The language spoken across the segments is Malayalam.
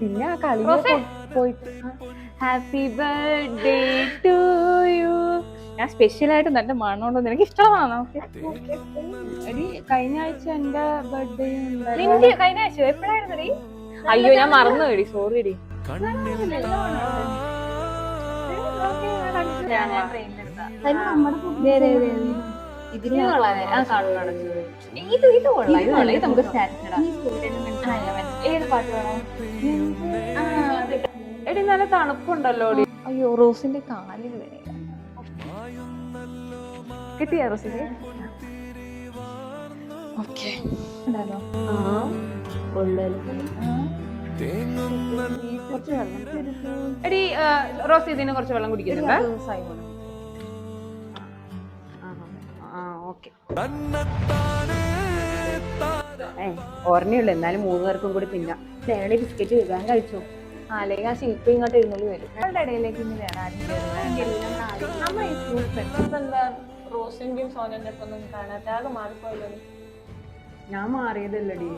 പിന്നെ ആ കളിയിൽ പോയിട്ട് ഹാപ്പി ബർത്ത്ഡേ ടു യു. ഞാൻ സ്പെഷ്യലായിട്ട് നല്ല മണമുണ്ടോ എനിക്ക് ഇഷ്ടമാണോ? എടി കഴിഞ്ഞ ആഴ്ച എന്റെ ബർത്ത്ഡേ കഴിഞ്ഞ ആഴ്ച എപ്പോഴായിരുന്നു? അയ്യോ ഞാൻ മറന്നു എടി, സോറി എടി. ഏത് പാട്ട് വേണോ? എടി നല്ല തണുപ്പുണ്ടല്ലോ. അയ്യോ റോസിന്റെ കാലിൽ വരെ കിട്ടിയ റോസിന്റെ. ഓക്കെ എടി റോസ് ഇതിന് കുറച്ച് വെള്ളം കുടിക്കുന്നുണ്ട്. ഓർമ്മയുള്ളൂ, എന്നാലും 3 പേർക്കും കൂടി പിന്നെ തേളി ബിസ്ക്കറ്റ് വിൽക്കാൻ കഴിച്ചു. അല്ലെങ്കിൽ ആ ശില്പ ഇങ്ങോട്ട് ഇരുന്നോളി വരും. ഞങ്ങളുടെ ഇടയിലേക്ക് ഇനി വേറെ റോസിന്റെയും സോനന്റെ ഒന്നും കാണാത്ത ആകെ മാറിപ്പോയല്ലോ. ഞാൻ മാറിയതല്ലടി,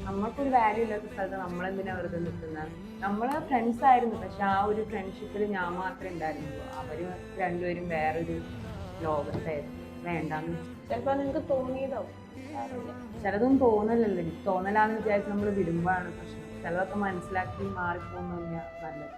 നമ്മൾക്കൊരു വാല്യൂ ഇല്ലാത്ത സ്ഥലത്ത് നമ്മളെന്തിനാ വെറുതെ നിൽക്കുന്നത്? നമ്മള് ഫ്രണ്ട്സ് ആയിരുന്നു, പക്ഷെ ആ ഒരു ഫ്രണ്ട്ഷിപ്പിൽ ഞാൻ മാത്രമേ ഉണ്ടായിരുന്നുള്ളൂ. അവര് രണ്ടുപേരും വേറൊരു ലോകത്തായിരുന്നു. വേണ്ടാന്ന് ചിലപ്പോ നിങ്ങക്ക് തോന്നിയതോ? ചിലതൊന്നും തോന്നലല്ലേ, തോന്നലാന്ന് വിചാരിച്ച് നമ്മൾ വിടുമ്പോഴാണ് പ്രശ്നം. ചിലതൊക്കെ മനസ്സിലാക്കി മാറിപ്പോകുന്ന നല്ലത്.